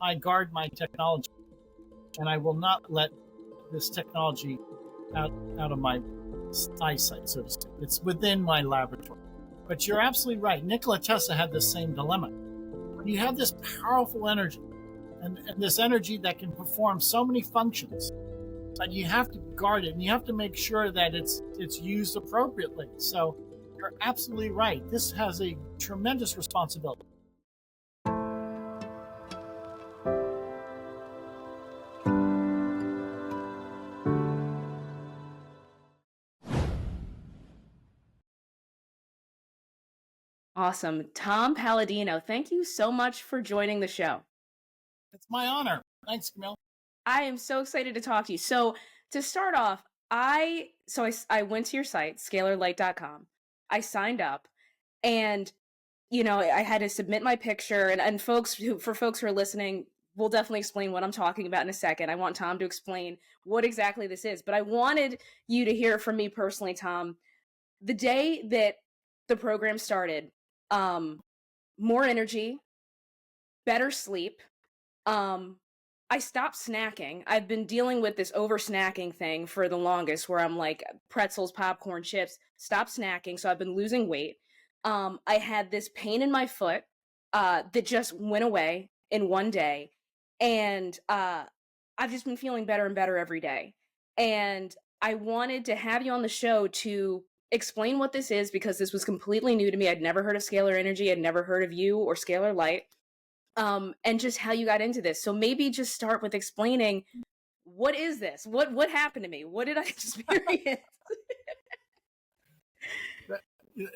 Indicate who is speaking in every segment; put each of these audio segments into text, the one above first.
Speaker 1: I guard my technology, and I will not let this technology out of my eyesight, so to speak. It's within my laboratory. But you're absolutely right. Nikola Tesla had the same dilemma. When you have this powerful energy, and this energy that can perform so many functions, but you have to guard it, and you have to make sure that it's used appropriately. So you're absolutely right. This has a tremendous responsibility.
Speaker 2: Awesome. Tom Paladino, thank you so much for joining the show.
Speaker 1: It's my honor. Thanks, Camille.
Speaker 2: I am so excited to talk to you. So to start off, I went to your site, scalarlight.com. I signed up, and I had to submit my picture, and for folks who are listening, we'll definitely explain what I'm talking about in a second. I want Tom to explain what exactly this is, but I wanted you to hear it from me personally, Tom. The day that the program started, more energy, better sleep. I stopped snacking. I've been dealing with this over snacking thing for the longest, where I'm like pretzels, popcorn, chips, stop snacking. So I've been losing weight. I had this pain in my foot that just went away in one day. And I've just been feeling better and better every day. And I wanted to have you on the show to explain what this is, because this was completely new to me. I'd never heard of scalar energy. I'd never heard of you or scalar light. And just how you got into this. So maybe just start with explaining, what is this? What happened to me? What did I experience?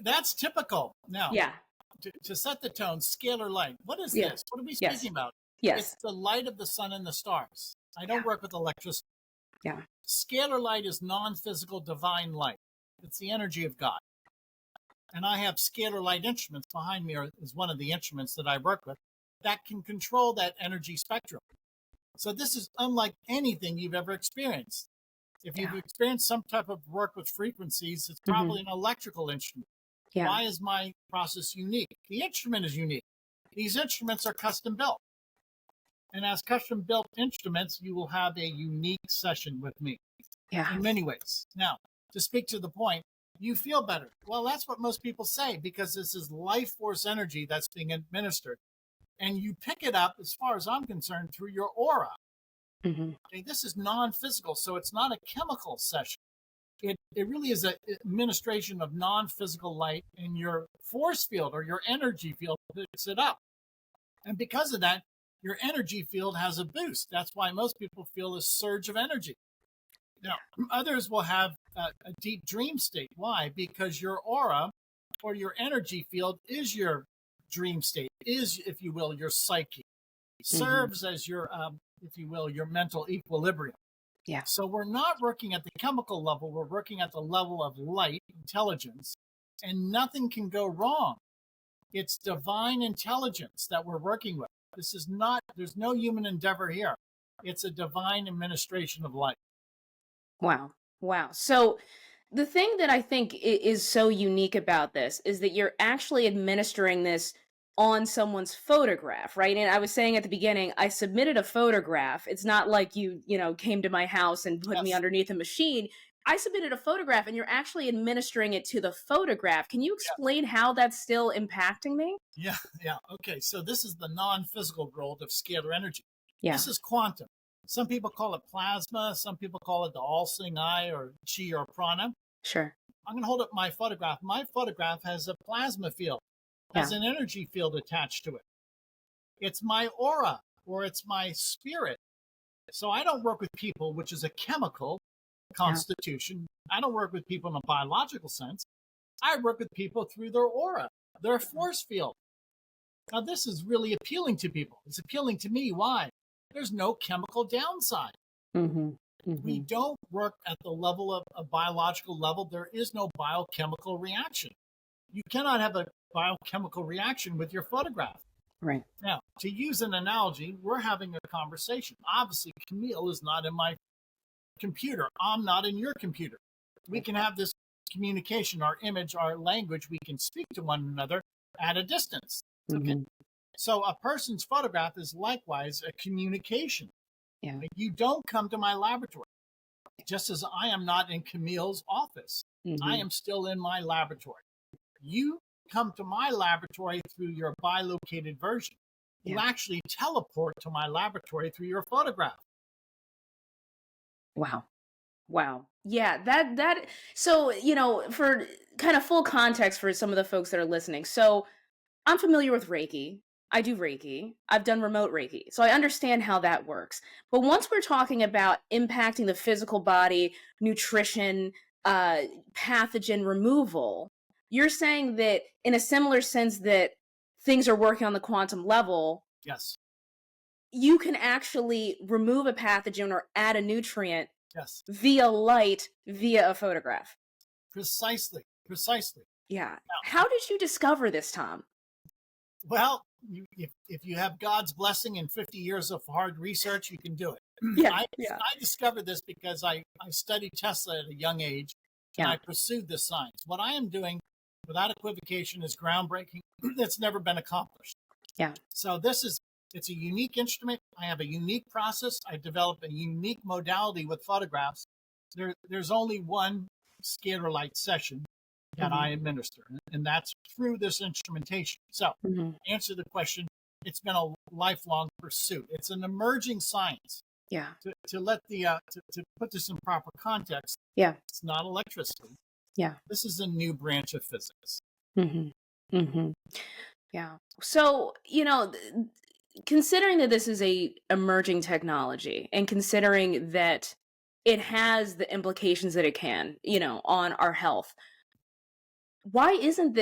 Speaker 1: That's typical. Now,
Speaker 2: Yeah.
Speaker 1: To set the tone, scalar light. What is
Speaker 2: Yeah.
Speaker 1: this? What are we speaking about?
Speaker 2: Yes.
Speaker 1: It's the light of the sun and the stars. I don't work with electricity.
Speaker 2: Yeah.
Speaker 1: Scalar light is non-physical divine light. It's the energy of God. And I have scalar light instruments behind me, or is one of the instruments that I work with, that can control that energy spectrum. So this is unlike anything you've ever experienced. If you've experienced some type of work with frequencies, it's probably an electrical instrument.
Speaker 2: Yeah.
Speaker 1: Why is my process unique? The instrument is unique. These instruments are custom built. And as custom built instruments, you will have a unique session with me in many ways. Now, to speak to the point, you feel better. Well, that's what most people say, because this is life force energy that's being administered. And you pick it up, as far as I'm concerned, through your aura. Okay, this is non-physical, so it's not a chemical session. It really is an administration of non-physical light, and your force field or your energy field picks it up. And because of that, your energy field has a boost. That's why most people feel a surge of energy. Now, others will have a deep dream state. Why? Because your aura or your energy field is your dream state, is, if you will, your psyche, serves as your, if you will, your mental equilibrium.
Speaker 2: Yeah.
Speaker 1: So we're not working at the chemical level. We're working at the level of light, intelligence, and nothing can go wrong. It's divine intelligence that we're working with. This is not, there's no human endeavor here. It's a divine administration of light.
Speaker 2: Wow. So the thing that I think is so unique about this is that you're actually administering this on someone's photograph, right? And I was saying at the beginning, I submitted a photograph. It's not like you came to my house and put me underneath a machine. I submitted a photograph, and you're actually administering it to the photograph. Can you explain how that's still impacting me?
Speaker 1: Yeah. Okay, so this is the non-physical world of scalar energy.
Speaker 2: Yeah.
Speaker 1: This is quantum. Some people call it plasma. Some people call it the all-seeing eye, or chi, or prana.
Speaker 2: Sure.
Speaker 1: I'm going to hold up my photograph. My photograph has a plasma field, has an energy field attached to it. It's my aura, or it's my spirit. So I don't work with people, which is a chemical constitution. I don't work with people in a biological sense. I work with people through their aura, their force field. Now, this is really appealing to people. It's appealing to me. Why? There's no chemical downside. We don't work at the level of a biological level. There is no biochemical reaction. You cannot have a biochemical reaction with your photograph.
Speaker 2: Right.
Speaker 1: Now, to use an analogy, we're having a conversation. Obviously, Camille is not in my computer. I'm not in your computer. We can have this communication, our image, our language. We can speak to one another at a distance. Okay. So a person's photograph is likewise a communication.
Speaker 2: Yeah.
Speaker 1: You don't come to my laboratory. Just as I am not in Camille's office, I am still in my laboratory. You come to my laboratory through your bilocated version. You actually teleport to my laboratory through your photograph.
Speaker 2: Wow. Yeah, so, for kind of full context for some of the folks that are listening. So, I'm familiar with Reiki. I do Reiki. I've done remote Reiki. So I understand how that works. But once we're talking about impacting the physical body, nutrition, pathogen removal, you're saying that in a similar sense that things are working on the quantum level.
Speaker 1: Yes.
Speaker 2: You can actually remove a pathogen or add a nutrient.
Speaker 1: Yes.
Speaker 2: Via light, via a photograph.
Speaker 1: Precisely.
Speaker 2: Yeah. Now, how did you discover this, Tom?
Speaker 1: Well, if you have God's blessing and 50 years of hard research, you can do it. I discovered this because I studied Tesla at a young age, and I pursued this science. What I am doing, without equivocation, is groundbreaking. It's never been accomplished.
Speaker 2: Yeah.
Speaker 1: So it's a unique instrument. I have a unique process. I developed a unique modality with photographs. There's only one scalar light session that I administer, and that's through this instrumentation. So, to answer the question, it's been a lifelong pursuit. It's an emerging science.
Speaker 2: Yeah.
Speaker 1: To let to put this in proper context.
Speaker 2: Yeah.
Speaker 1: It's not electricity.
Speaker 2: Yeah.
Speaker 1: This is a new branch of physics.
Speaker 2: Yeah. So, considering that this is a emerging technology and considering that it has the implications that it can, on our health, why isn't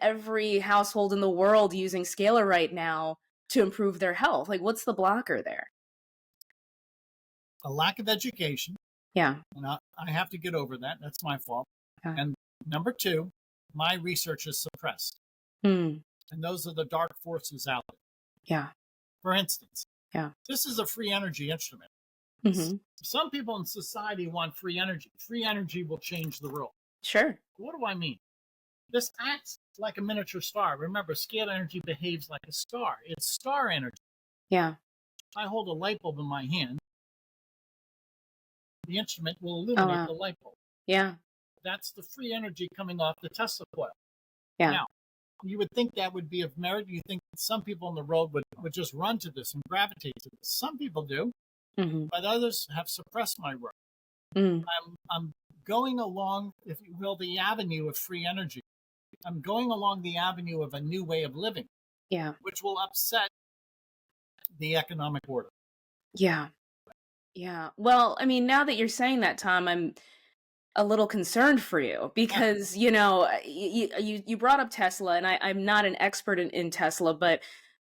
Speaker 2: every household in the world using Scalar right now to improve their health? Like, what's the blocker there?
Speaker 1: A lack of education.
Speaker 2: Yeah.
Speaker 1: And I have to get over that. That's my fault. Okay. And number two, my research is suppressed. And those are the dark forces out there.
Speaker 2: Yeah.
Speaker 1: For instance, this is a free energy instrument. Some people in society want free energy. Free energy will change the world.
Speaker 2: Sure.
Speaker 1: What do I mean? This acts like a miniature star. Remember, scalar energy behaves like a star. It's star energy.
Speaker 2: Yeah.
Speaker 1: I hold a light bulb in my hand. The instrument will illuminate the light bulb.
Speaker 2: Yeah.
Speaker 1: That's the free energy coming off the Tesla coil.
Speaker 2: Yeah.
Speaker 1: Now, you would think that would be of merit. You think some people on the road would just run to this and gravitate to this. Some people do, but others have suppressed my work. I'm going along, if you will, the avenue of free energy. I'm going along the avenue of a new way of living.
Speaker 2: Yeah.
Speaker 1: Which will upset the economic order.
Speaker 2: Yeah. Yeah. Well, I mean, now that you're saying that, Tom, I'm a little concerned for you because, you brought up Tesla, and I'm not an expert in Tesla, but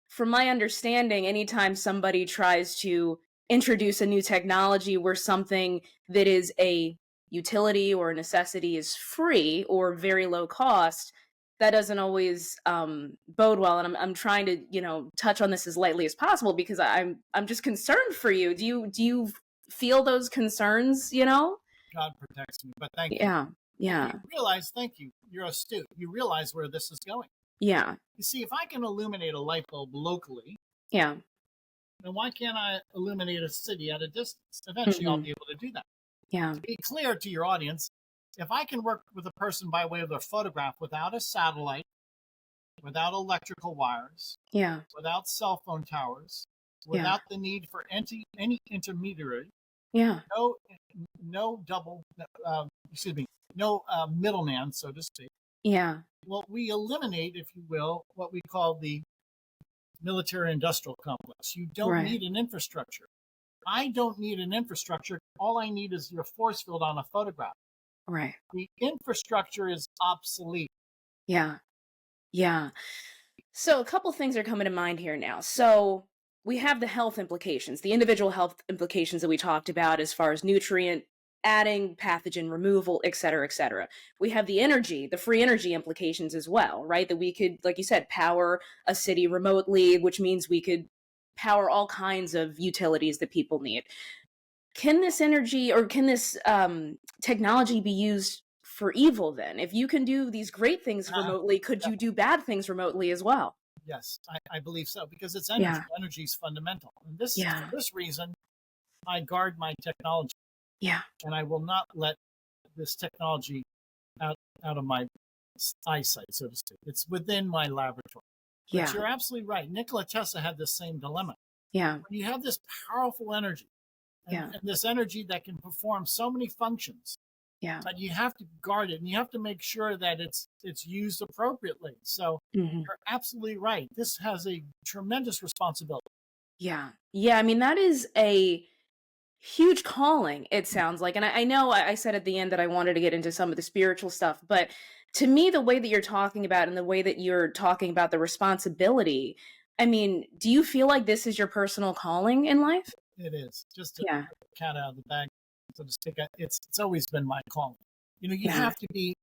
Speaker 2: from my understanding, anytime somebody tries to introduce a new technology where something that is a utility or a necessity is free or very low cost, that doesn't always bode well. And I'm trying to, touch on this as lightly as possible because I'm just concerned for you. Do you feel those concerns,
Speaker 1: God protects me, but thank you.
Speaker 2: Yeah.
Speaker 1: You realize, thank you. You're astute. You realize where this is going.
Speaker 2: Yeah.
Speaker 1: You see, if I can illuminate a light bulb locally,
Speaker 2: then
Speaker 1: why can't I illuminate a city at a distance? Eventually, I'll be able to do that.
Speaker 2: Yeah.
Speaker 1: To be clear to your audience, if I can work with a person by way of their photograph without a satellite, without electrical wires, without cell phone towers, without the need for any intermediary, no middleman, so to speak.
Speaker 2: Yeah.
Speaker 1: Well, we eliminate, if you will, what we call the military-industrial complex. You don't need an infrastructure. I don't need an infrastructure. All I need is your force field on a photograph.
Speaker 2: Right.
Speaker 1: The infrastructure is obsolete.
Speaker 2: Yeah. Yeah. So a couple things are coming to mind here now. So we have the health implications, the individual health implications that we talked about as far as nutrient adding, pathogen removal, et cetera, et cetera. We have the free energy implications as well, right? That we could, like you said, power a city remotely, which means we could power all kinds of utilities that people need. Can this energy or can this technology be used for evil then? If you can do these great things remotely, could you do bad things remotely as well?
Speaker 1: Yes, I believe so, because it's energy.
Speaker 2: Yeah.
Speaker 1: Energy is fundamental. And for
Speaker 2: Yeah.
Speaker 1: this reason, I guard my technology,
Speaker 2: Yeah.
Speaker 1: and I will not let this technology out of my eyesight, so to speak. It's within my laboratory. But
Speaker 2: Yeah.
Speaker 1: you're absolutely right. Nikola Tesla had this same dilemma.
Speaker 2: Yeah.
Speaker 1: When you have this powerful energy, and this energy that can perform so many functions, but you have to guard it, and you have to make sure that it's used appropriately. So you're absolutely right. This has a tremendous responsibility.
Speaker 2: Yeah. Yeah. I mean, that is a huge calling, it sounds like. And I know I said at the end that I wanted to get into some of the spiritual stuff, but to me, the way that you're talking about and the way that you're talking about the responsibility, I mean, do you feel like this is your personal calling in life?
Speaker 1: It is. Just to
Speaker 2: Yeah.
Speaker 1: get the cat out of the bag, so to speak. It's always been my calling. You
Speaker 2: Yeah.
Speaker 1: have to be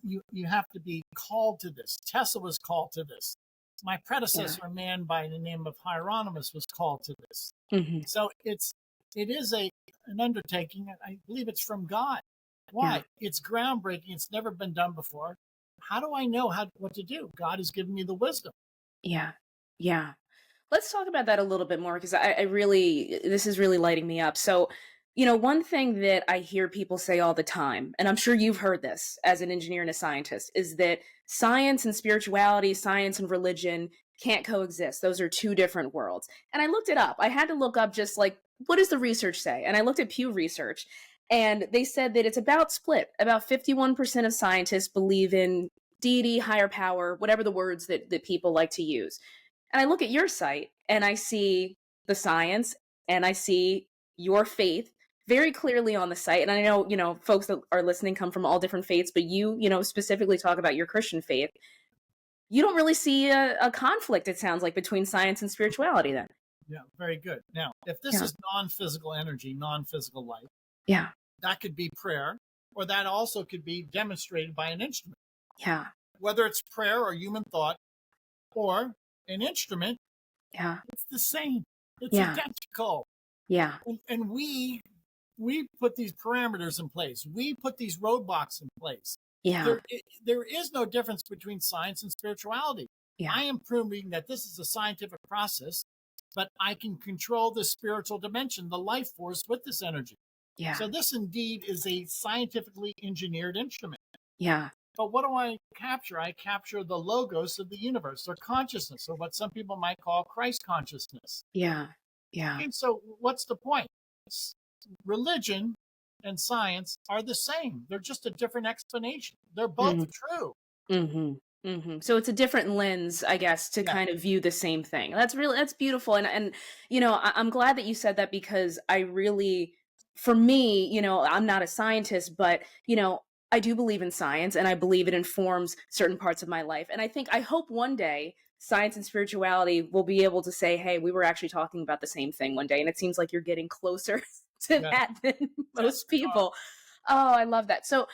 Speaker 1: you have to be called to this. Tesla was called to this. My predecessor, a man by the name of Hieronymus, was called to this. So it is an undertaking. I believe it's from God. Why? It's groundbreaking. It's never been done before. How do I know what to do? God has given me the wisdom.
Speaker 2: Yeah. Yeah. Let's talk about that a little bit more because I really, this is really lighting me up. So, one thing that I hear people say all the time, and I'm sure you've heard this as an engineer and a scientist, is that science and spirituality, science and religion can't coexist. Those are two different worlds. And I looked it up. I had to look up just like, what does the research say? And I looked at Pew Research, and they said that it's about split. About 51% of scientists believe in deity, higher power, whatever the words that people like to use. And I look at your site and I see the science and I see your faith very clearly on the site. And I know, folks that are listening come from all different faiths, but you specifically talk about your Christian faith. You don't really see a conflict, it sounds like, between science and spirituality then.
Speaker 1: Yeah, very good. Now, if this is non-physical energy, non-physical light, that could be prayer, or that also could be demonstrated by an instrument.
Speaker 2: Yeah.
Speaker 1: Whether it's prayer or human thought or an instrument, it's the same. It's identical.
Speaker 2: Yeah.
Speaker 1: And we put these parameters in place. We put these roadblocks in place.
Speaker 2: Yeah.
Speaker 1: There is no difference between science and spirituality.
Speaker 2: Yeah.
Speaker 1: I am proving that this is a scientific process, but I can control the spiritual dimension, the life force with this energy.
Speaker 2: Yeah.
Speaker 1: So this indeed is a scientifically engineered instrument.
Speaker 2: Yeah.
Speaker 1: But what do I capture? I capture the logos of the universe, or consciousness, or what some people might call Christ consciousness.
Speaker 2: Yeah. Yeah.
Speaker 1: And so what's the point? Religion and science are the same. They're just a different explanation. They're both true.
Speaker 2: So it's a different lens, I guess, to kind of view the same thing. That's beautiful. And I'm glad that you said that, because I really, for me, I'm not a scientist, but, I do believe in science, and I believe it informs certain parts of my life. And I hope one day science and spirituality will be able to say, hey, we were actually talking about the same thing one day. And it seems like you're getting closer to that than most people. Oh, I love that. So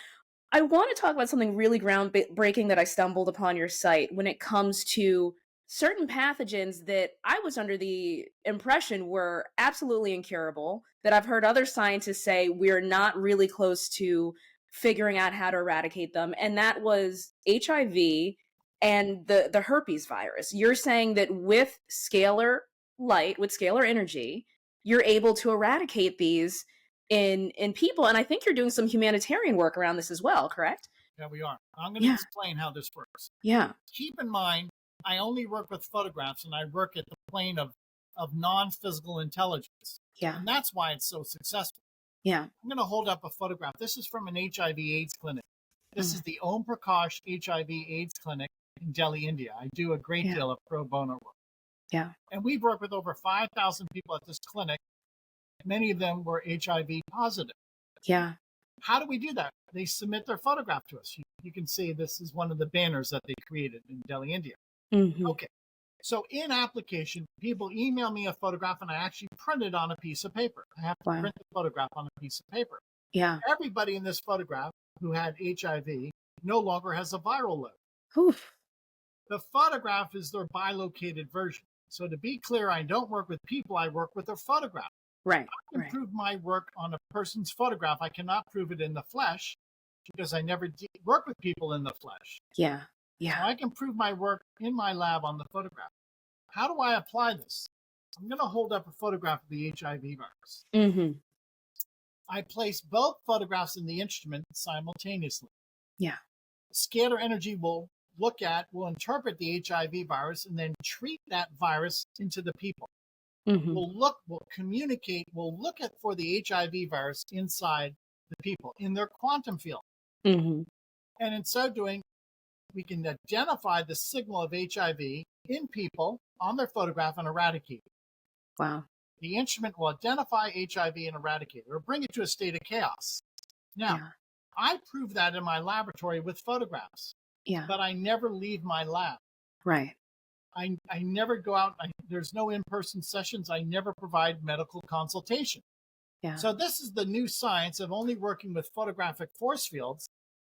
Speaker 2: I want to talk about something really groundbreaking that I stumbled upon your site when it comes to certain pathogens that I was under the impression were absolutely incurable, that I've heard other scientists say we're not really close to figuring out how to eradicate them. And that was HIV and the herpes virus. You're saying that with scalar light, with scalar energy, you're able to eradicate these in people. And I think you're doing some humanitarian work around this as well, correct?
Speaker 1: Yeah, we are. I'm going to explain how this works.
Speaker 2: Yeah.
Speaker 1: Keep in mind, I only work with photographs, and I work at the plane of non-physical intelligence.
Speaker 2: Yeah.
Speaker 1: And that's why it's so successful.
Speaker 2: Yeah.
Speaker 1: I'm going to hold up a photograph. This is from an HIV/AIDS clinic. This is the Om Prakash HIV/AIDS clinic in Delhi, India. I do a great deal of pro bono work.
Speaker 2: Yeah.
Speaker 1: And we've worked with over 5,000 people at this clinic. Many of them were HIV positive.
Speaker 2: Yeah.
Speaker 1: How do we do that? They submit their photograph to us. You can see this is one of the banners that they created in Delhi, India. Okay. So in application, people email me a photograph, and I actually print it on a piece of paper. I have to print the photograph on a piece of paper.
Speaker 2: Yeah.
Speaker 1: Everybody in this photograph who had HIV no longer has a viral load.
Speaker 2: Oof.
Speaker 1: The photograph is their bilocated version. So to be clear, I don't work with people. I work with their photograph.
Speaker 2: Right.
Speaker 1: I can prove my work on a person's photograph. I cannot prove it in the flesh because I never work with people in the flesh.
Speaker 2: Yeah. Yeah.
Speaker 1: So I can prove my work in my lab on the photograph. how do I apply this? I'm going to hold up a photograph of the HIV virus.
Speaker 2: Mm-hmm.
Speaker 1: I place both photographs in the instrument simultaneously.
Speaker 2: Yeah.
Speaker 1: Scalar energy will interpret the HIV virus and then treat that virus into the people.
Speaker 2: Mm-hmm.
Speaker 1: We'll communicate, we'll look for the HIV virus inside the people, in their quantum field.
Speaker 2: Mm-hmm.
Speaker 1: And in so doing, we can identify the signal of HIV in people on their photograph and eradicate it.
Speaker 2: Wow.
Speaker 1: The instrument will identify HIV and eradicate it, or bring it to a state of chaos. Now, I prove that in my laboratory with photographs.
Speaker 2: Yeah.
Speaker 1: But I never leave my lab.
Speaker 2: Right.
Speaker 1: I never go out. There's no in-person sessions. I never provide medical consultation.
Speaker 2: Yeah.
Speaker 1: So this is the new science of only working with photographic force fields,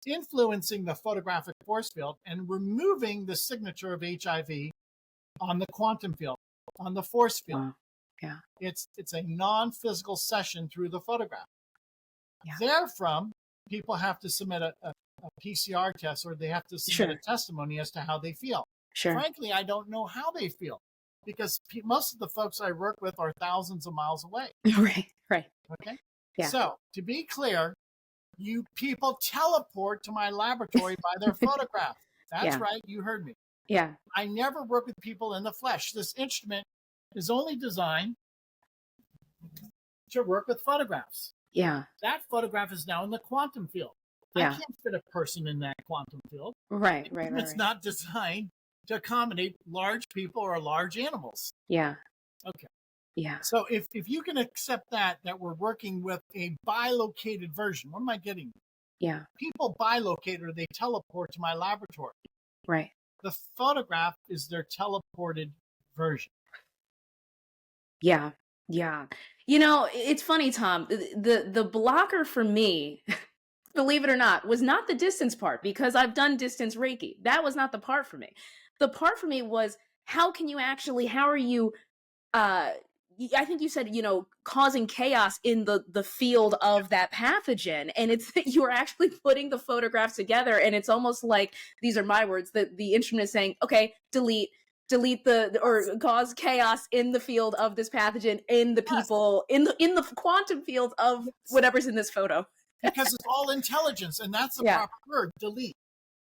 Speaker 1: influencing the photographic force field, and removing the signature of HIV on the quantum field, on the force field.
Speaker 2: Wow. Yeah.
Speaker 1: It's a non-physical session through the photograph.
Speaker 2: Yeah.
Speaker 1: Therefrom, people have to submit a PCR test, or they have to submit a testimony as to how they feel.
Speaker 2: Sure.
Speaker 1: Frankly, I don't know how they feel, because most of the folks I work with are thousands of miles away.
Speaker 2: Right.
Speaker 1: Okay?
Speaker 2: Yeah.
Speaker 1: So, to be clear, you people teleport to my laboratory by their photograph. That's right. You heard me.
Speaker 2: Yeah.
Speaker 1: I never work with people in the flesh. This instrument is only designed to work with photographs.
Speaker 2: Yeah.
Speaker 1: That photograph is now in the quantum field.
Speaker 2: Yeah.
Speaker 1: I can't fit a person in that quantum field.
Speaker 2: Right.
Speaker 1: It's not designed to accommodate large people or large animals.
Speaker 2: Yeah.
Speaker 1: Okay.
Speaker 2: Yeah.
Speaker 1: So if you can accept that we're working with a bilocated version, what am I getting?
Speaker 2: Yeah.
Speaker 1: People bilocate, or they teleport to my laboratory.
Speaker 2: Right.
Speaker 1: The photograph is their teleported version.
Speaker 2: Yeah. Yeah. You know, it's funny, Tom. The blocker for me, believe it or not, was not the distance part, because I've done distance Reiki. That was not the part for me. The part for me was, how are you, I think you said, causing chaos in the field of that pathogen. And it's that you are actually putting the photographs together. And it's almost like, these are my words, that the instrument is saying, okay, delete or cause chaos in the field of this pathogen, in the people, in the quantum field of whatever's in this photo.
Speaker 1: Because it's all intelligence, and that's the proper word, delete.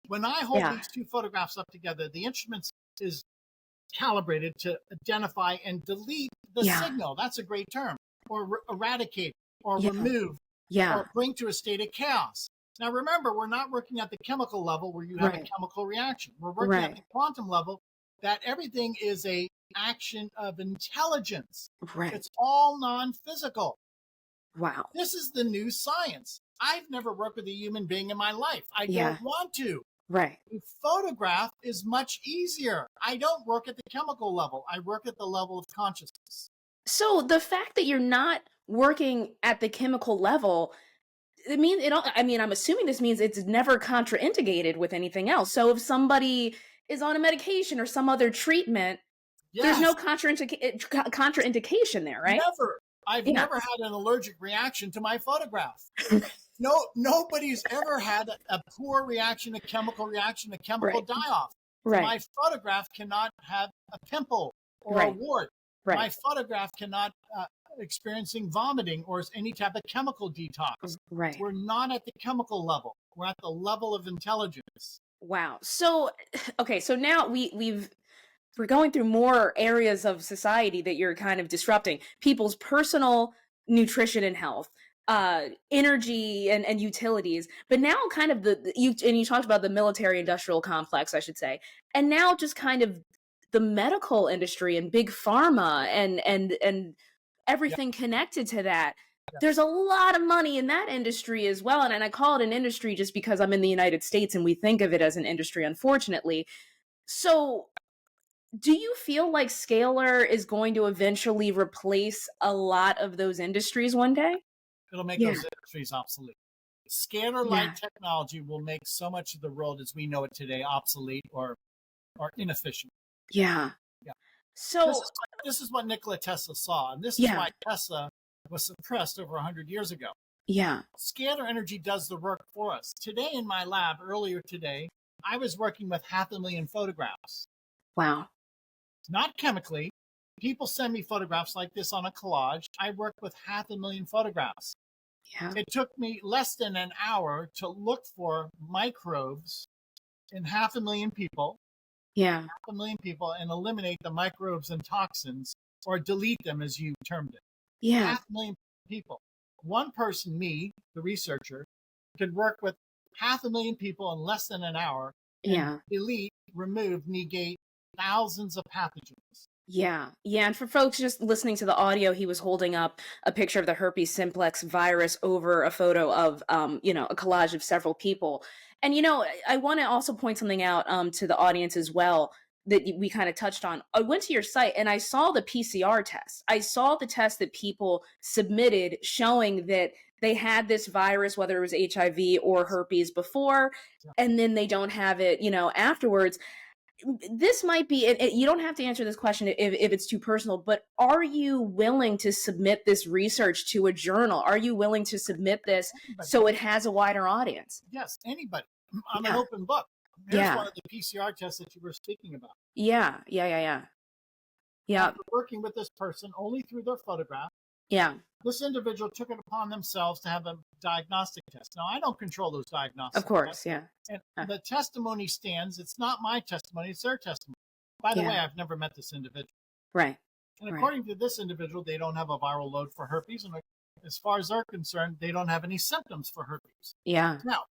Speaker 1: When I hold these two photographs up together, the instrument is calibrated to identify and delete the signal. That's a great term. Or eradicate, or remove, or bring to a state of chaos. Now remember, we're not working at the chemical level where you have a chemical reaction. We're working at the quantum level, that everything is a action of intelligence.
Speaker 2: Right.
Speaker 1: It's all non-physical.
Speaker 2: Wow.
Speaker 1: This is the new science. I've never worked with a human being in my life. I don't want to.
Speaker 2: Right.
Speaker 1: A photograph is much easier. I don't work at the chemical level. I work at the level of consciousness.
Speaker 2: So the fact that you're not working at the chemical level, I'm assuming this means it's never contraindicated with anything else. So if somebody is on a medication or some other treatment, there's no contraindication there, right?
Speaker 1: Never. I've never had an allergic reaction to my photograph. Nobody's ever had a poor reaction, a chemical die-off.
Speaker 2: Right.
Speaker 1: My photograph cannot have a pimple or a wart.
Speaker 2: Right.
Speaker 1: My photograph cannot experiencing vomiting or any type of chemical detox.
Speaker 2: Right.
Speaker 1: We're not at the chemical level. We're at the level of intelligence.
Speaker 2: Wow. So, okay. So now we're going through more areas of society that you're kind of disrupting. People's personal nutrition and health, energy and utilities. But now kind of you talked about the military industrial complex, I should say. And now just kind of the medical industry and big pharma and everything connected to that. There's a lot of money in that industry as well. And I call it an industry just because I'm in the United States and we think of it as an industry, unfortunately. So do you feel like Scalar is going to eventually replace a lot of those industries one day?
Speaker 1: It'll make those industries obsolete. Scalar light technology will make so much of the world as we know it today obsolete or inefficient.
Speaker 2: Yeah. So
Speaker 1: this is what Nikola Tesla saw, and this is why Tesla was suppressed over 100 years ago.
Speaker 2: Yeah.
Speaker 1: Scalar energy does the work for us. Today in my lab, earlier today, I was working with 500,000 photographs.
Speaker 2: Wow.
Speaker 1: not chemically. People send me photographs like this on a collage. I work with 500,000 photographs.
Speaker 2: Yeah.
Speaker 1: It took me less than an hour to look for microbes in 500,000 people.
Speaker 2: Yeah.
Speaker 1: 500,000 people, and eliminate the microbes and toxins, or delete them, as you termed it.
Speaker 2: Yeah.
Speaker 1: 500,000 people. One person, me, the researcher, could work with 500,000 people in less than an hour and delete, remove, negate thousands of pathogens.
Speaker 2: Yeah. Yeah. And for folks just listening to the audio, he was holding up a picture of the herpes simplex virus over a photo of, a collage of several people. And, I want to also point something out to the audience as well that we kind of touched on. I went to your site and I saw the PCR test. I saw the test that people submitted showing that they had this virus, whether it was HIV or herpes before, and then they don't have it, afterwards. This might be, you don't have to answer this question if it's too personal, but are you willing to submit this research to a journal? Are you willing to submit this so it has a wider audience?
Speaker 1: Yes, anybody. I'm an open book. Here's one of the PCR tests that you were speaking about.
Speaker 2: Yeah.
Speaker 1: After working with this person only through their photograph, this individual took it upon themselves to have a diagnostic test. Now, I don't control those diagnostic
Speaker 2: tests. Of course,
Speaker 1: tests. And the testimony stands. It's not my testimony, it's their testimony. By the way, I've never met this individual.
Speaker 2: Right.
Speaker 1: And according to this individual, they don't have a viral load for herpes. And as far as they're concerned, they don't have any symptoms for herpes.
Speaker 2: Yeah.
Speaker 1: Now,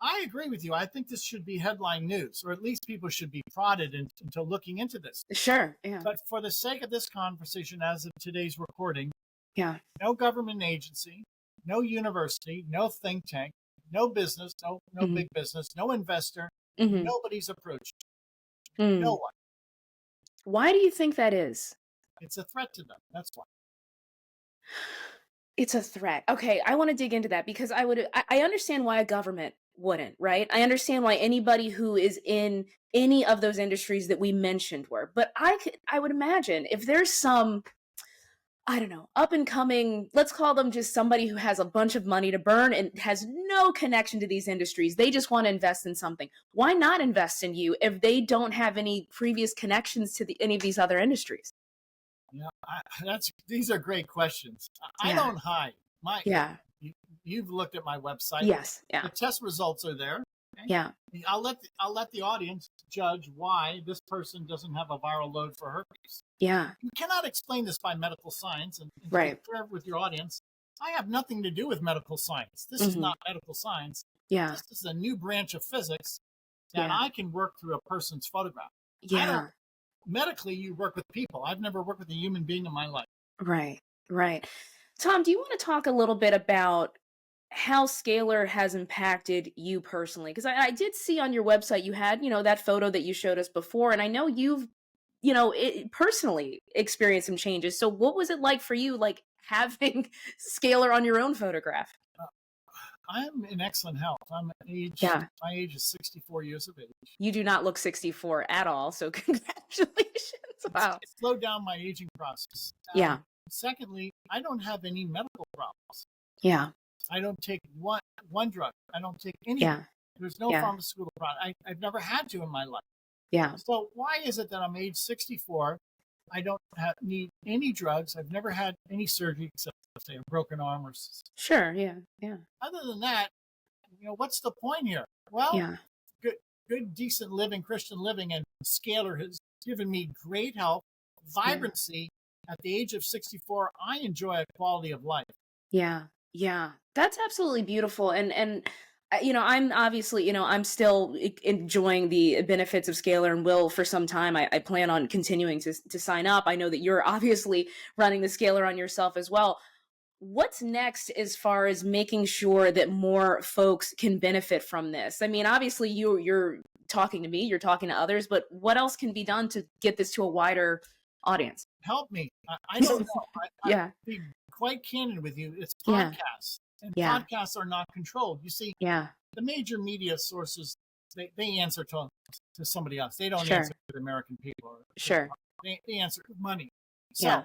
Speaker 1: I agree with you. I think this should be headline news, or at least people should be prodded into looking into this.
Speaker 2: Sure. Yeah.
Speaker 1: But for the sake of this conversation, as of today's recording,
Speaker 2: no
Speaker 1: government agency, no university, no think tank, no business, no big business, no investor, nobody's approached. No one.
Speaker 2: Why do you think that is?
Speaker 1: It's a threat to them. That's why.
Speaker 2: It's a threat. Okay, I want to dig into that because I understand why a government wouldn't, right? I understand why anybody who is in any of those industries that we mentioned were. But I would imagine if there's some, I don't know, up and coming, let's call them just somebody who has a bunch of money to burn and has no connection to these industries. They just want to invest in something. Why not invest in you if they don't have any previous connections to any of these other industries?
Speaker 1: Yeah, these are great questions. I don't hide. You've looked at my website.
Speaker 2: Yes. Yeah.
Speaker 1: The test results are there. Okay?
Speaker 2: Yeah.
Speaker 1: I'll let the audience judge why this person doesn't have a viral load for herpes.
Speaker 2: Yeah.
Speaker 1: You cannot explain this by medical science. And to
Speaker 2: right.
Speaker 1: be fair with your audience, I have nothing to do with medical science. This is not medical science.
Speaker 2: Yeah.
Speaker 1: This is a new branch of physics that I can work through a person's photograph.
Speaker 2: Yeah.
Speaker 1: Medically, you work with people. I've never worked with a human being in my life.
Speaker 2: Right. Right. Tom, do you want to talk a little bit about how Scalar has impacted you personally? Because I did see on your website you had, that photo that you showed us before, and I know you've, personally experienced some changes. So what was it like for you, like having Scalar on your own photograph?
Speaker 1: I'm in excellent health. My age is 64 years of age.
Speaker 2: You do not look 64 at all, so congratulations. Wow.
Speaker 1: It slowed down my aging process. Secondly, I don't have any medical problems.
Speaker 2: Yeah.
Speaker 1: I don't take one drug. I don't take any. There's no pharmaceutical product. I've never had to in my life.
Speaker 2: Yeah.
Speaker 1: So why is it that I'm age 64? I don't need any drugs. I've never had any surgery except, say, a broken arm or.
Speaker 2: Sure. Yeah. Yeah.
Speaker 1: Other than that, what's the point here? Well, good, decent living, Christian living, and Scalar has given me great health, vibrancy. At the age of 64, I enjoy a quality of life.
Speaker 2: Yeah. Yeah. That's absolutely beautiful. And I'm obviously, I'm still enjoying the benefits of Scalar and will for some time. I plan on continuing to sign up. I know that you're obviously running the Scalar on yourself as well. What's next as far as making sure that more folks can benefit from this? I mean, obviously you're talking to me, you're talking to others, but what else can be done to get this to a wider audience?
Speaker 1: Help me. I don't know. I'll be quite candid with you. It's podcasts. And podcasts are not controlled. You see, the major media sources, they answer to somebody else. They don't answer to the American people. They answer to money. So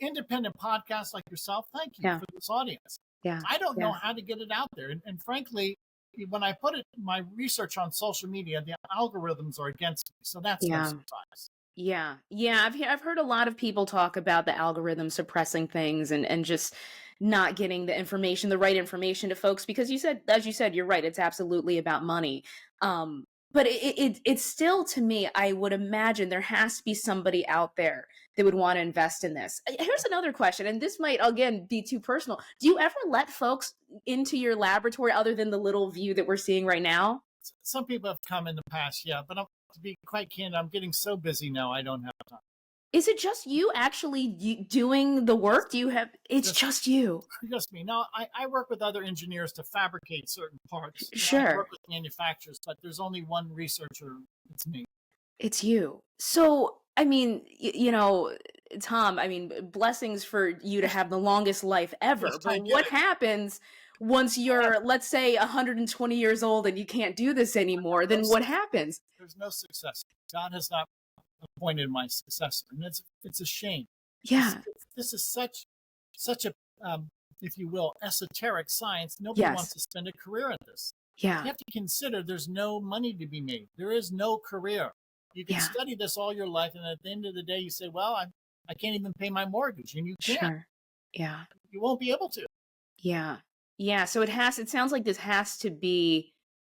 Speaker 1: independent podcasts like yourself, thank you for this audience. I don't know how to get it out there. And frankly, when I put my research on social media, the algorithms are against me. So that's no surprise.
Speaker 2: Yeah. Yeah. I've heard a lot of people talk about the algorithm suppressing things and just not getting the information, the right information to folks, because you said, as you said, you're right. It's absolutely about money. But it's still, to me, I would imagine there has to be somebody out there that would want to invest in this. Here's another question, and this might again be too personal. Do you ever let folks into your laboratory other than the little view that we're seeing right now?
Speaker 1: Some people have come in the past, yeah, but to be quite candid, I'm getting so busy now I don't have time.
Speaker 2: Is it just you actually doing the work? Do you have, it's just you?
Speaker 1: Just me. Now, I work with other engineers to fabricate certain parts. I
Speaker 2: Sure.
Speaker 1: work with manufacturers, but there's only one researcher. It's me.
Speaker 2: It's you. So, I mean, you know, Tom, I mean, blessings for you to have the longest life ever.
Speaker 1: Yes, I
Speaker 2: But
Speaker 1: get
Speaker 2: what
Speaker 1: it.
Speaker 2: happens once you're, let's say, 120 years old and you can't do this anymore? Then what happens?
Speaker 1: There's no successor. God has not appointed my successor, and it's a shame.
Speaker 2: Yeah.
Speaker 1: This is such a if you will, esoteric science. Nobody wants to spend a career at this.
Speaker 2: Yeah.
Speaker 1: You have to consider there's no money to be made. There is no career. You can study this all your life, and at the end of the day, you say, "Well, I can't even pay my mortgage," and you can't.
Speaker 2: Sure. Yeah.
Speaker 1: You won't be able to.
Speaker 2: Yeah. Yeah. So it sounds like this has to be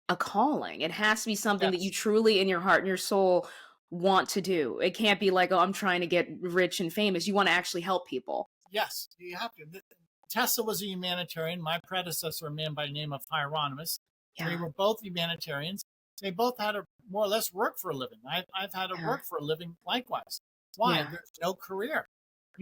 Speaker 2: a calling. It has to be something that you truly in your heart and your soul want to do. It can't be like, oh, I'm trying to get rich and famous. You want to actually help people.
Speaker 1: Yes, you have to. Tesla was a humanitarian. My predecessor, a man by the name of Hieronymus, they were both humanitarians. They both had to more or less work for a living. I've had to work for a living likewise. Why? There's no career.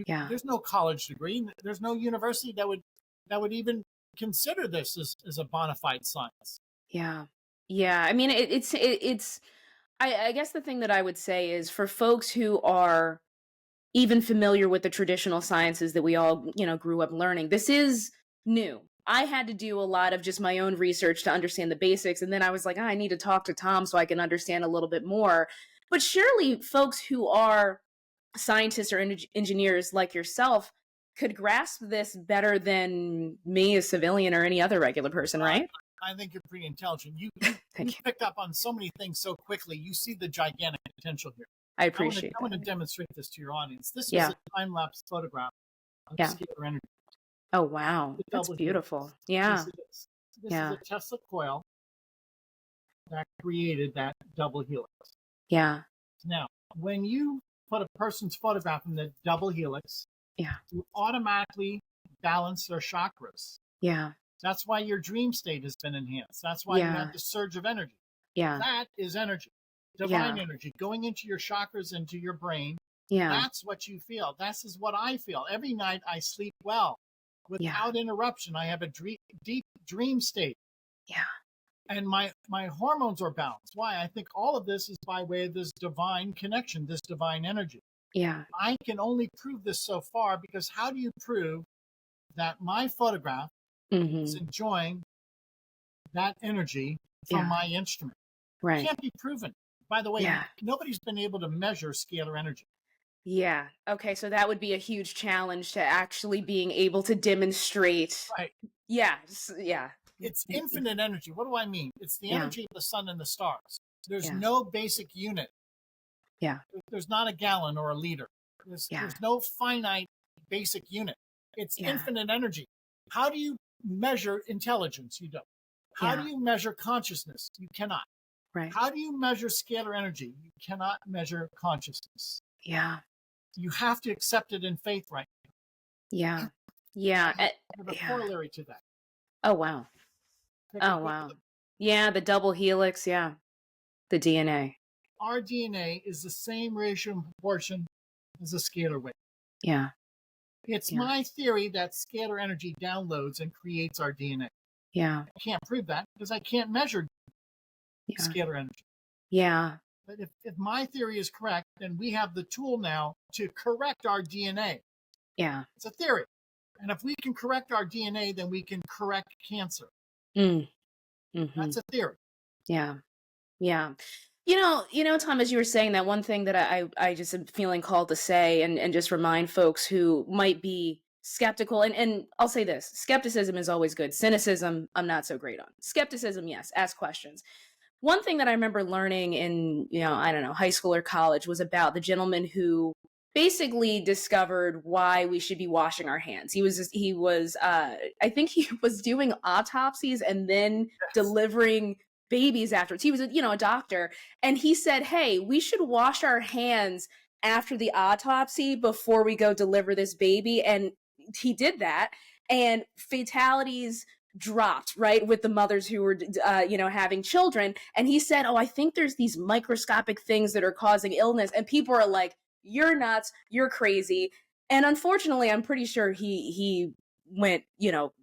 Speaker 1: There's no college degree. There's no university that would even consider this as a bona fide science.
Speaker 2: Yeah. Yeah. I mean, I guess the thing that I would say is for folks who are even familiar with the traditional sciences that we all, grew up learning, this is new. I had to do a lot of just my own research to understand the basics. And then I was like, I need to talk to Tom so I can understand a little bit more. But surely folks who are scientists or engineers like yourself could grasp this better than me, a civilian, or any other regular person, right?
Speaker 1: I think you're pretty intelligent. You picked up on so many things so quickly. You see the gigantic potential here.
Speaker 2: I appreciate it.
Speaker 1: I want to demonstrate this to your audience. This is a time-lapse photograph of scalar energy.
Speaker 2: Oh, wow. That's beautiful. Yeah.
Speaker 1: This is a Tesla coil that created that double helix.
Speaker 2: Yeah.
Speaker 1: Now, when you put a person's photograph in the double helix, you automatically balance their chakras.
Speaker 2: Yeah.
Speaker 1: That's why your dream state has been enhanced. That's why you have the surge of energy.
Speaker 2: Yeah.
Speaker 1: That is energy. Divine energy going into your chakras, into your brain.
Speaker 2: Yeah.
Speaker 1: That's what you feel. This is what I feel. Every night I sleep well without interruption. I have a deep dream state.
Speaker 2: Yeah.
Speaker 1: And my hormones are balanced. Why? I think all of this is by way of this divine connection, this divine energy.
Speaker 2: Yeah.
Speaker 1: I can only prove this so far, because how do you prove that my photograph is enjoying that energy from my instrument?
Speaker 2: Right.
Speaker 1: It can't be proven. By the way, nobody's been able to measure scalar energy.
Speaker 2: Yeah. Okay. So that would be a huge challenge to actually being able to demonstrate.
Speaker 1: Right.
Speaker 2: Yeah. Yeah.
Speaker 1: It's infinite energy. What do I mean? It's the energy of the sun and the stars. There's no basic unit.
Speaker 2: Yeah.
Speaker 1: There's not a gallon or a liter. There's no finite basic unit. It's infinite energy. How do you measure intelligence? You don't. How do you measure consciousness? You cannot.
Speaker 2: Right.
Speaker 1: How do you measure scalar energy? You cannot measure consciousness.
Speaker 2: Yeah.
Speaker 1: You have to accept it in faith right now.
Speaker 2: Yeah. Yeah.
Speaker 1: I have a corollary to that.
Speaker 2: Oh, wow. Oh, wow. Yeah, the double helix. Yeah. The DNA.
Speaker 1: Our DNA is the same ratio and proportion as a scalar wave.
Speaker 2: Yeah.
Speaker 1: It's my theory that scalar energy downloads and creates our DNA.
Speaker 2: Yeah.
Speaker 1: I can't prove that because I can't measure scalar energy.
Speaker 2: Yeah.
Speaker 1: But if my theory is correct, then we have the tool now to correct our DNA.
Speaker 2: Yeah.
Speaker 1: It's a theory. And if we can correct our DNA, then we can correct cancer. That's a theory.
Speaker 2: Yeah. Yeah. Tom, as you were saying that, one thing that I just am feeling called to say and just remind folks who might be skeptical, and I'll say this: skepticism is always good. Cynicism, I'm not so great on. Skepticism, yes, ask questions. One thing that I remember learning in, I don't know, high school or college was about the gentleman who basically discovered why we should be washing our hands. I think he was doing autopsies and then
Speaker 1: Yes.
Speaker 2: delivering babies afterwards. He was a doctor, and he said, "Hey, we should wash our hands after the autopsy before we go deliver this baby." And he did that, and fatalities dropped, right, with the mothers who were having children. And he said, "Oh, I think there's these microscopic things that are causing illness." And people are like, "You're nuts, you're crazy." And unfortunately, I'm pretty sure he went,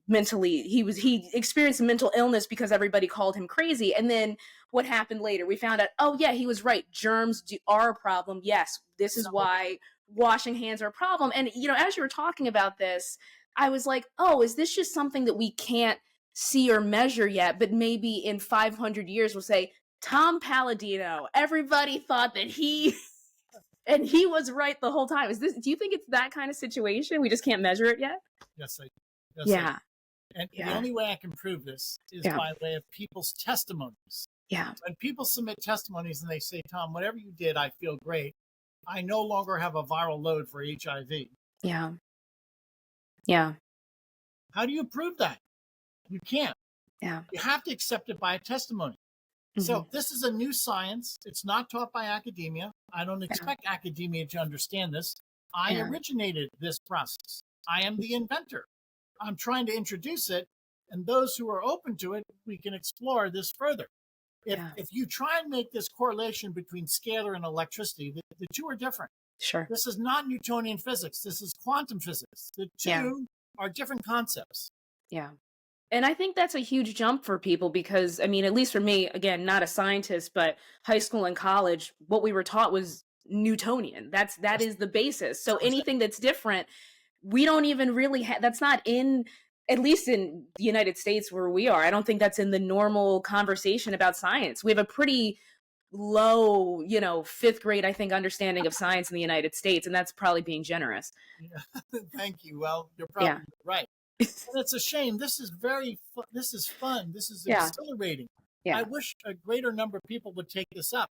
Speaker 2: mentally, he experienced mental illness because everybody called him crazy. And then what happened later, we found out, oh yeah, he was right, germs are a problem. Yes, this is why washing hands are a problem. And as you were talking about this, I was like, oh, is this just something that we can't see or measure yet, but maybe in 500 years we'll say, Tom Paladino, everybody thought that and he was right the whole time. Do you think it's that kind of situation? We just can't measure it yet?
Speaker 1: Yes, I
Speaker 2: Yeah.
Speaker 1: And the only way I can prove this is by way of people's testimonies.
Speaker 2: Yeah.
Speaker 1: When people submit testimonies and they say, Tom, whatever you did, I feel great. I no longer have a viral load for HIV.
Speaker 2: Yeah. Yeah.
Speaker 1: How do you prove that? You can't.
Speaker 2: Yeah.
Speaker 1: You have to accept it by a testimony. Mm-hmm. So this is a new science. It's not taught by academia. I don't expect academia to understand this. I originated this process. I am the inventor. I'm trying to introduce it, and those who are open to it, we can explore this further. If you try and make this correlation between scalar and electricity, the two are different.
Speaker 2: Sure.
Speaker 1: This is not Newtonian physics. This is quantum physics. The two are different concepts.
Speaker 2: Yeah. And I think that's a huge jump for people because, I mean, at least for me, again, not a scientist, but high school and college, what we were taught was Newtonian. That is the basis. So anything that's different, we don't even really that's not in, at least in the United States where we are. I don't think that's in the normal conversation about science. We have a pretty low, fifth grade, I think, understanding of science in the United States. And that's probably being generous.
Speaker 1: Yeah. Thank you. Well, you're probably right. And it's a shame. This is this is fun. This is exhilarating. I wish a greater number of people would take this up.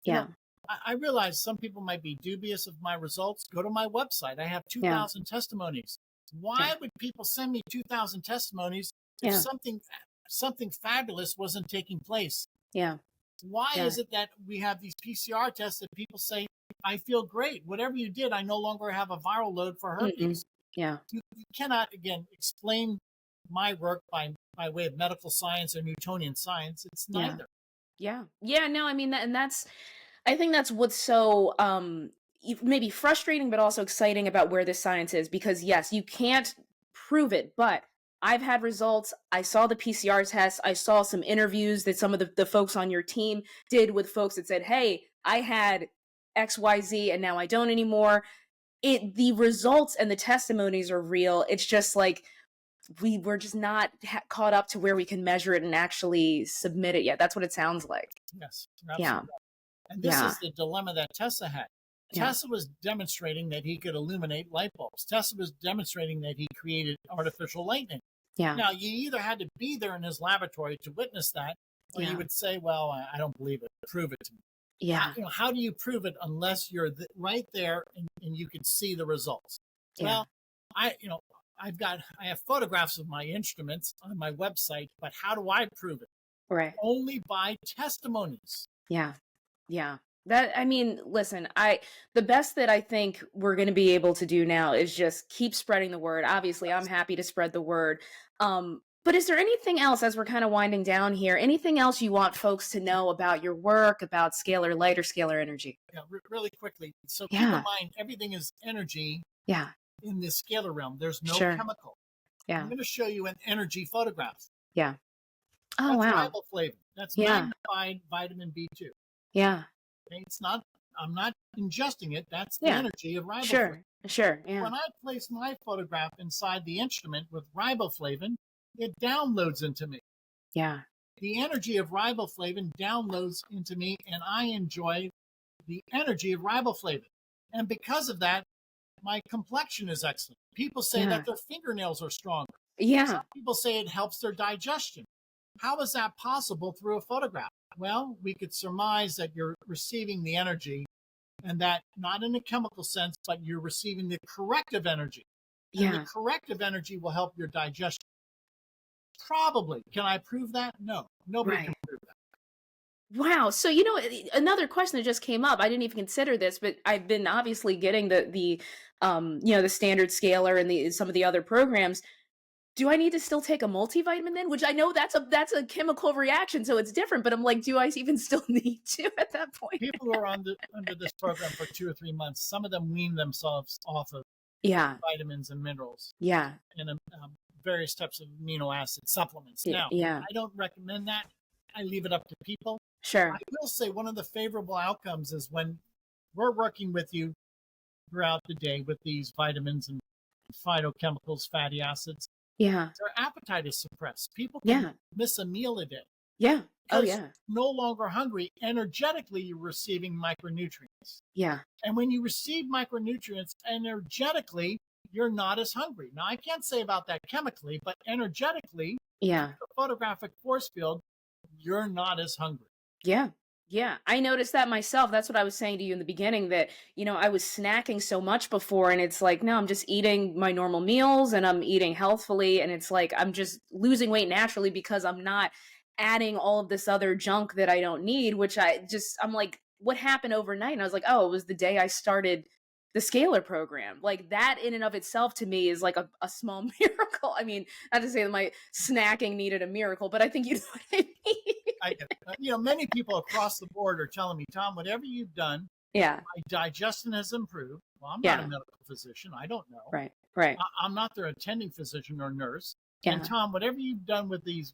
Speaker 1: I realize some people might be dubious of my results. Go to my website. I have 2,000 testimonies. Why would people send me 2,000 testimonies if something fabulous wasn't taking place?
Speaker 2: Yeah.
Speaker 1: Why is it that we have these PCR tests that people say, I feel great. Whatever you did, I no longer have a viral load for herpes.
Speaker 2: Yeah.
Speaker 1: You cannot, again, explain my work by way of medical science or Newtonian science. It's neither.
Speaker 2: Yeah. No, I mean, I think that's what's so maybe frustrating, but also exciting about where this science is, because yes, you can't prove it, but I've had results. I saw the PCR tests. I saw some interviews that some of the folks on your team did with folks that said, hey, I had XYZ and now I don't anymore. The results and the testimonies are real. It's just like, we're just not caught up to where we can measure it and actually submit it yet. That's what it sounds like.
Speaker 1: Yes. Yeah. And this is the dilemma that Tesla had. Tesla was demonstrating that he could illuminate light bulbs. Tesla was demonstrating that he created artificial lightning. Yeah. Now, you either had to be there in his laboratory to witness that, or you would say, well, I don't believe it. Prove it to me. Yeah. How do you prove it unless you're right there and you can see the results? Well, I have photographs of my instruments on my website, but how do I prove it?
Speaker 2: Right.
Speaker 1: Only by testimonies.
Speaker 2: Yeah. Listen, the best that I think we're going to be able to do now is just keep spreading the word. Obviously, I'm happy to spread the word. But is there anything else, as we're kind of winding down here, anything else you want folks to know about your work, about scalar light or scalar energy?
Speaker 1: Yeah, really quickly. So keep in mind, everything is energy.
Speaker 2: Yeah.
Speaker 1: In the scalar realm, there's no chemical. Yeah. I'm going to show you an energy photograph.
Speaker 2: Yeah.
Speaker 1: Oh, wow. Riboflavin. That's magnified vitamin B2.
Speaker 2: Yeah.
Speaker 1: Okay? I'm not ingesting it. That's the energy of riboflavin.
Speaker 2: Sure. Yeah.
Speaker 1: When I place my photograph inside the instrument with riboflavin, it downloads into me.
Speaker 2: Yeah.
Speaker 1: The energy of riboflavin downloads into me, and I enjoy the energy of riboflavin. And because of that, my complexion is excellent. People say that their fingernails are stronger.
Speaker 2: Yeah.
Speaker 1: Some people say it helps their digestion. How is that possible through a photograph? Well, we could surmise that you're receiving the energy, and that not in a chemical sense, but you're receiving the corrective energy. And the corrective energy will help your digestion. Probably. Can I prove that? No. Nobody can prove that.
Speaker 2: Wow. So, another question that just came up, I didn't even consider this, but I've been obviously getting the standard scalar and some of the other programs. Do I need to still take a multivitamin then? Which I know that's a chemical reaction, so it's different, but I'm like, do I even still need to at that point?
Speaker 1: People who are under this program for 2 or 3 months, some of them wean themselves off of vitamins and minerals.
Speaker 2: Yeah.
Speaker 1: And various types of amino acid supplements. Now, I don't recommend that. I leave it up to people.
Speaker 2: Sure.
Speaker 1: I will say one of the favorable outcomes is when we're working with you throughout the day with these vitamins and phytochemicals, fatty acids.
Speaker 2: Yeah.
Speaker 1: Their appetite is suppressed. People can miss a meal a day.
Speaker 2: Yeah.
Speaker 1: Because no longer hungry. Energetically, you're receiving micronutrients.
Speaker 2: Yeah.
Speaker 1: And when you receive micronutrients energetically, you're not as hungry. Now, I can't say about that chemically, but energetically, the photographic force field, you're not as hungry.
Speaker 2: Yeah. Yeah. I noticed that myself. That's what I was saying to you in the beginning, that, I was snacking so much before, and it's like, no, I'm just eating my normal meals and I'm eating healthfully. And it's like, I'm just losing weight naturally because I'm not adding all of this other junk that I don't need, which I'm like, what happened overnight? And I was like, oh, it was the day I started the Scalar program. Like, that in and of itself to me is like a small miracle. I mean, not to say that my snacking needed a miracle, but I think you know what I mean.
Speaker 1: Many people across the board are telling me, Tom, whatever you've done, my digestion has improved. Well, I'm not a medical physician. I don't know.
Speaker 2: Right.
Speaker 1: I'm not their attending physician or nurse. And Tom, whatever you've done with this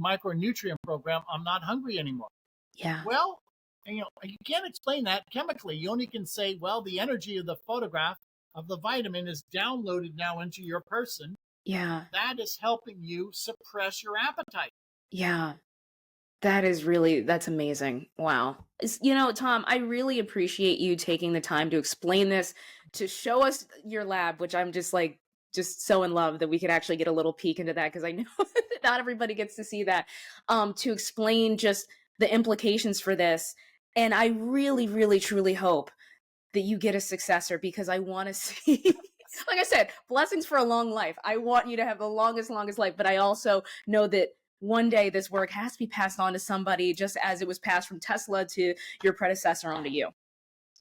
Speaker 1: micronutrient program, I'm not hungry anymore.
Speaker 2: Yeah.
Speaker 1: Well, you can't explain that chemically. You only can say, well, the energy of the photograph of the vitamin is downloaded now into your person.
Speaker 2: Yeah.
Speaker 1: That is helping you suppress your appetite.
Speaker 2: Yeah. That's amazing. Wow. Tom, I really appreciate you taking the time to explain this, to show us your lab, which I'm just so in love that we could actually get a little peek into that, because I know that not everybody gets to see that, to explain just the implications for this. And I really, really, truly hope that you get a successor, because I want to see, like I said, blessings for a long life. I want you to have the longest life, but I also know that one day this work has to be passed on to somebody, just as it was passed from Tesla to your predecessor onto you.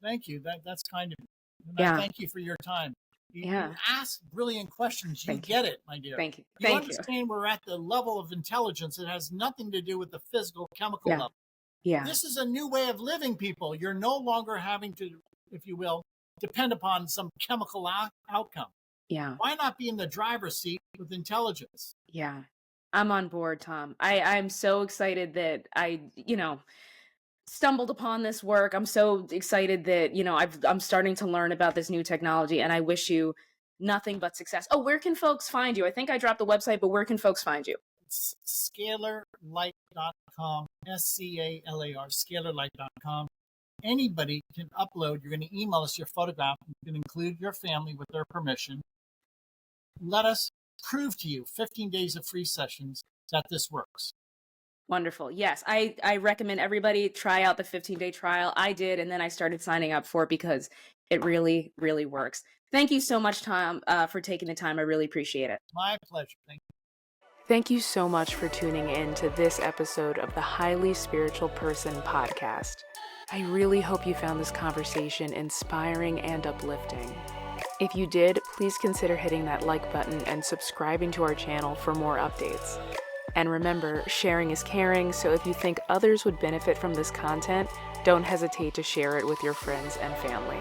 Speaker 1: Thank you. That's kind of you. Thank you for your time. You ask brilliant questions. You get it, my dear.
Speaker 2: Thank you.
Speaker 1: You understand we're at the level of intelligence. It has nothing to do with the physical, chemical level.
Speaker 2: Yeah.
Speaker 1: This is a new way of living, people. You're no longer having to, if you will, depend upon some chemical outcome.
Speaker 2: Yeah.
Speaker 1: Why not be in the driver's seat with intelligence?
Speaker 2: Yeah. I'm on board, Tom. I'm so excited that I stumbled upon this work. I'm so excited that, I'm starting to learn about this new technology, and I wish you nothing but success. Oh, where can folks find you? I think I dropped the website, but where can folks find you?
Speaker 1: It's scalarlight.com, SCALAR, scalarlight.com. Anybody can upload. You're going to email us your photograph. You can include your family with their permission. Let us prove to you 15 days of free sessions that this works.
Speaker 2: Wonderful. Yes, I recommend everybody try out the 15-day trial. I did, and then I started signing up for it because it really, really works. Thank you so much, Tom, for taking the time. I really appreciate it.
Speaker 1: My pleasure. Thank you.
Speaker 2: Thank you so much for tuning in to this episode of the Highly Spiritual Person podcast. I really hope you found this conversation inspiring and uplifting. If you did, please consider hitting that like button and subscribing to our channel for more updates. And remember, sharing is caring, so if you think others would benefit from this content, don't hesitate to share it with your friends and family.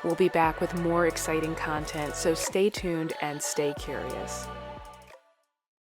Speaker 2: We'll be back with more exciting content, so stay tuned and stay curious.